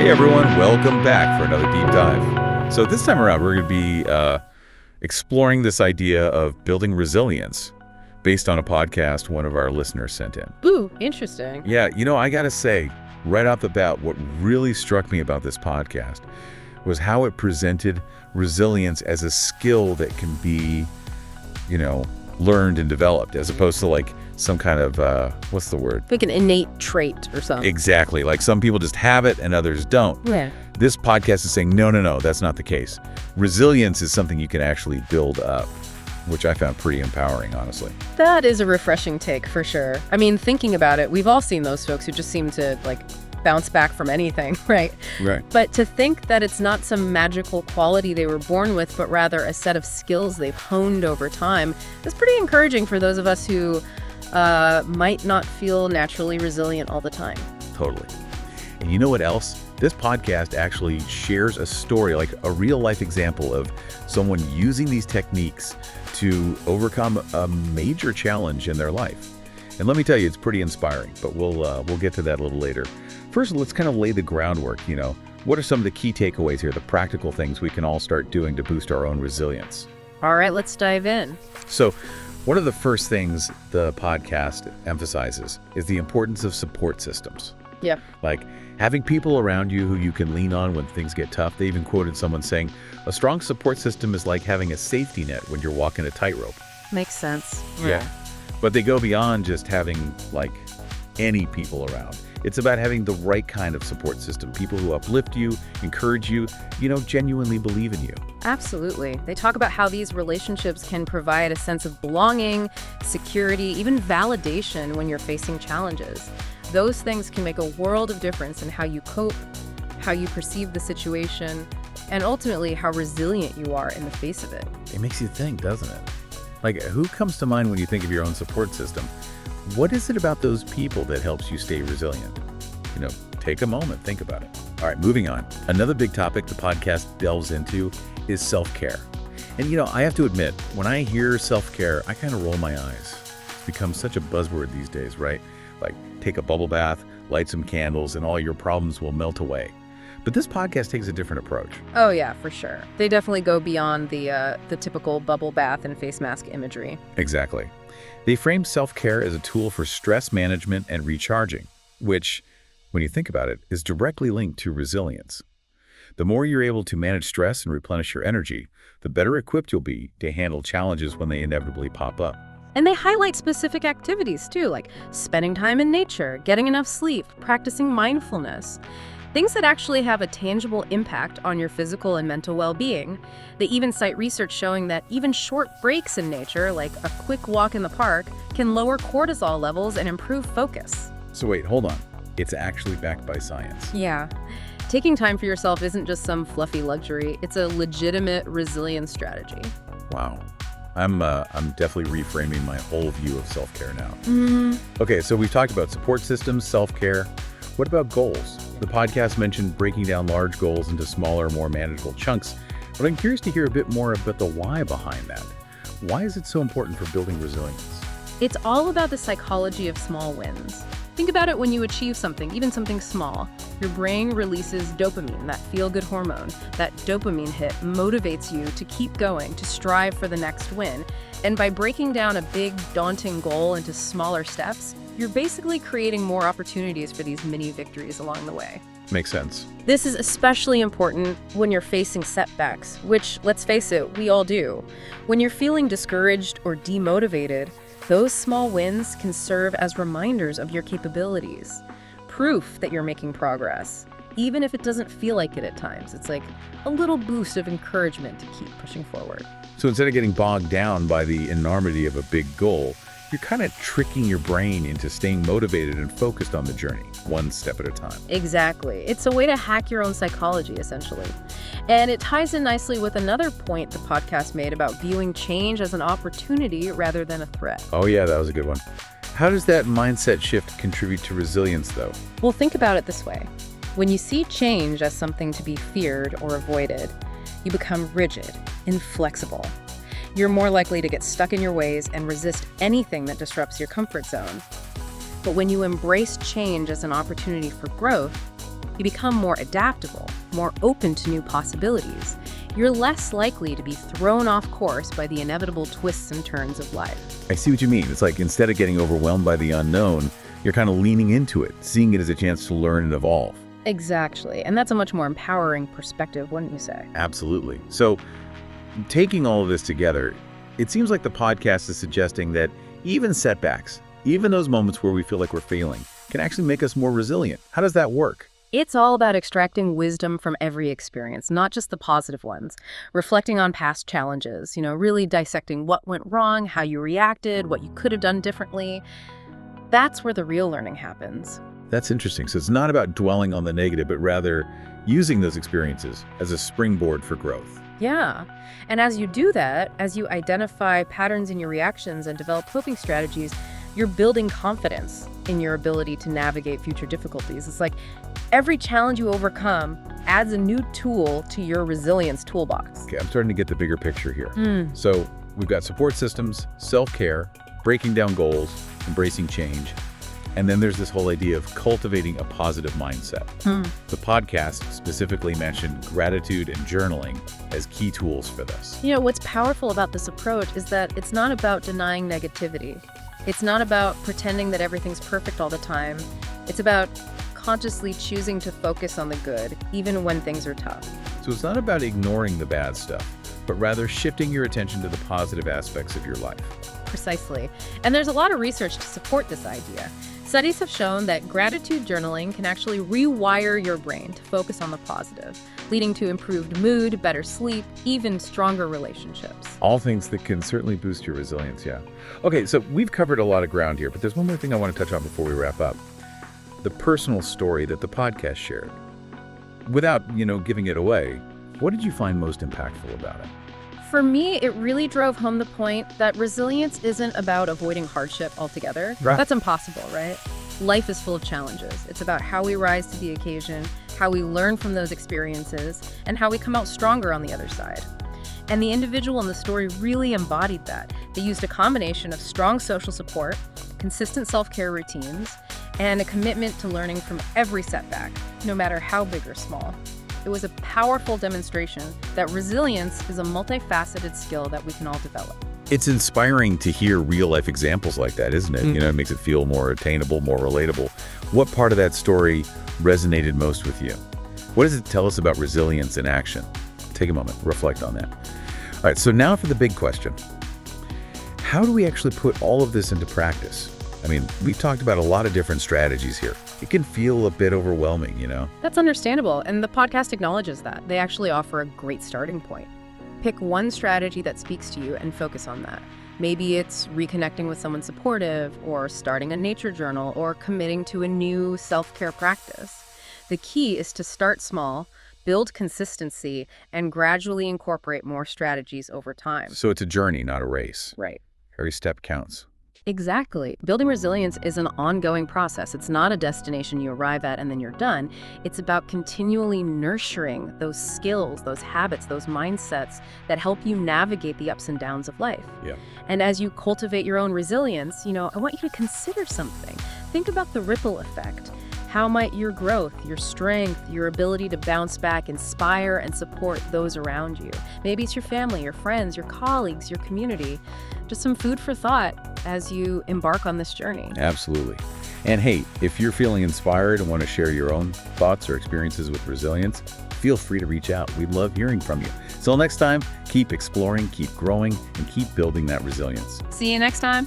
Hey everyone, welcome back for another deep dive. So this time around, we're going to be exploring this idea of building resilience based on a podcast one of our listeners sent in. Ooh, interesting. Yeah, I got to say, right off the bat, what really struck me about this podcast was how it presented resilience as a skill that can be, learned and developed, as opposed to like some kind of, what's the word? Like an innate trait or something. Exactly. Like some people just have it and others don't. Yeah. This podcast is saying, no, that's not the case. Resilience is something you can actually build up, which I found pretty empowering, honestly. That is a refreshing take for sure. I mean, thinking about it, we've all seen those folks who just seem to bounce back from anything, right? Right. But to think that it's not some magical quality they were born with, but rather a set of skills they've honed over time is pretty encouraging for those of us who might not feel naturally resilient all the time. Totally. And you know what else? This podcast actually shares a story, like a real life example of someone using these techniques to overcome a major challenge in their life. And let me tell you, it's pretty inspiring, but we'll get to that a little later. First, let's kind of lay the groundwork, What are some of the key takeaways here, the practical things we can all start doing to boost our own resilience? All right, let's dive in. So, one of the first things the podcast emphasizes is the importance of support systems. Yeah. Like having people around you who you can lean on when things get tough. They even quoted someone saying, a strong support system is like having a safety net when you're walking a tightrope. Makes sense. Yeah. But they go beyond just having any people around. It's about having the right kind of support system, people who uplift you, encourage you, genuinely believe in you. Absolutely. They talk about how these relationships can provide a sense of belonging, security, even validation when you're facing challenges. Those things can make a world of difference in how you cope, how you perceive the situation, and ultimately how resilient you are in the face of it. It makes you think, doesn't it? Like, who comes to mind when you think of your own support system? What is it about those people that helps you stay resilient? Take a moment, think about it. All right, moving on. Another big topic the podcast delves into is self-care. And I have to admit, when I hear self-care, I kind of roll my eyes. It's become such a buzzword these days, right? Like, take a bubble bath, light some candles, and all your problems will melt away. But this podcast takes a different approach. Oh yeah, for sure. They definitely go beyond the typical bubble bath and face mask imagery. Exactly. They frame self-care as a tool for stress management and recharging, which, when you think about it, is directly linked to resilience. The more you're able to manage stress and replenish your energy, the better equipped you'll be to handle challenges when they inevitably pop up. And they highlight specific activities too, like spending time in nature, getting enough sleep, practicing mindfulness. Things that actually have a tangible impact on your physical and mental well-being. They even cite research showing that even short breaks in nature, like a quick walk in the park, can lower cortisol levels and improve focus. So wait, hold on. It's actually backed by science. Yeah. Taking time for yourself isn't just some fluffy luxury. It's a legitimate resilience strategy. Wow. I'm definitely reframing my whole view of self-care now. Okay, so we've talked about support systems, self-care. What about goals? The podcast mentioned breaking down large goals into smaller, more manageable chunks, but I'm curious to hear a bit more about the why behind that. Why is it so important for building resilience? It's all about the psychology of small wins. Think about it when you achieve something, even something small. Your brain releases dopamine, that feel-good hormone. That dopamine hit motivates you to keep going, to strive for the next win. And by breaking down a big, daunting goal into smaller steps, you're basically creating more opportunities for these mini victories along the way. Makes sense. This is especially important when you're facing setbacks, which, let's face it, we all do. When you're feeling discouraged or demotivated, those small wins can serve as reminders of your capabilities, proof that you're making progress, even if it doesn't feel like it at times. It's like a little boost of encouragement to keep pushing forward. So instead of getting bogged down by the enormity of a big goal, you're kind of tricking your brain into staying motivated and focused on the journey, one step at a time. Exactly. It's a way to hack your own psychology, essentially. And it ties in nicely with another point the podcast made about viewing change as an opportunity rather than a threat. Oh yeah, that was a good one. How does that mindset shift contribute to resilience, though? Well, think about it this way. When you see change as something to be feared or avoided, you become rigid, inflexible. You're more likely to get stuck in your ways and resist anything that disrupts your comfort zone. But when you embrace change as an opportunity for growth, You become more adaptable, more open to new possibilities. You're less likely to be thrown off course by the inevitable twists and turns of life. I see what you mean. It's like instead of getting overwhelmed by the unknown, you're kind of leaning into it, seeing it as a chance to learn and evolve. Exactly. And that's a much more empowering perspective, wouldn't you say? Absolutely. So, taking all of this together, it seems like the podcast is suggesting that even setbacks, even those moments where we feel like we're failing, can actually make us more resilient. How does that work? It's all about extracting wisdom from every experience, not just the positive ones. Reflecting on past challenges, really dissecting what went wrong, how you reacted, what you could have done differently. That's where the real learning happens. That's interesting. So it's not about dwelling on the negative, but rather using those experiences as a springboard for growth. Yeah. And as you do that, as you identify patterns in your reactions and develop coping strategies, you're building confidence in your ability to navigate future difficulties. It's like every challenge you overcome adds a new tool to your resilience toolbox. Okay, I'm starting to get the bigger picture here. So we've got support systems, self-care, breaking down goals, embracing change. And then there's this whole idea of cultivating a positive mindset. The podcast specifically mentioned gratitude and journaling as key tools for this. What's powerful about this approach is that it's not about denying negativity. It's not about pretending that everything's perfect all the time. It's about consciously choosing to focus on the good, even when things are tough. So it's not about ignoring the bad stuff, but rather shifting your attention to the positive aspects of your life. Precisely. And there's a lot of research to support this idea. Studies have shown that gratitude journaling can actually rewire your brain to focus on the positive, leading to improved mood, better sleep, even stronger relationships. All things that can certainly boost your resilience, yeah. Okay, so we've covered a lot of ground here, but there's one more thing I want to touch on before we wrap up. The personal story that the podcast shared. Without, giving it away, what did you find most impactful about it? For me, it really drove home the point that resilience isn't about avoiding hardship altogether. Right. That's impossible, right? Life is full of challenges. It's about how we rise to the occasion, how we learn from those experiences, and how we come out stronger on the other side. And the individual in the story really embodied that. They used a combination of strong social support, consistent self-care routines, and a commitment to learning from every setback, no matter how big or small. It was a powerful demonstration that resilience is a multifaceted skill that we can all develop. It's inspiring to hear real-life examples like that, isn't it? It makes it feel more attainable, more relatable. What part of that story resonated most with you? What does it tell us about resilience in action? Take a moment, reflect on that. All right, so now for the big question. How do we actually put all of this into practice? We've talked about a lot of different strategies here. It can feel a bit overwhelming, That's understandable, and the podcast acknowledges that. They actually offer a great starting point. Pick one strategy that speaks to you and focus on that. Maybe it's reconnecting with someone supportive, or starting a nature journal, or committing to a new self-care practice. The key is to start small, build consistency, and gradually incorporate more strategies over time. So it's a journey, not a race. Right. Every step counts. Exactly. Building resilience is an ongoing process. It's not a destination you arrive at and then you're done. It's about continually nurturing those skills, those habits, those mindsets that help you navigate the ups and downs of life. Yeah. And as you cultivate your own resilience, I want you to consider something. Think about the ripple effect. How might your growth, your strength, your ability to bounce back inspire and support those around you? Maybe it's your family, your friends, your colleagues, your community. Just some food for thought as you embark on this journey. Absolutely. And hey, if you're feeling inspired and want to share your own thoughts or experiences with resilience, feel free to reach out. We'd love hearing from you. Till next time, keep exploring, keep growing, and keep building that resilience. See you next time.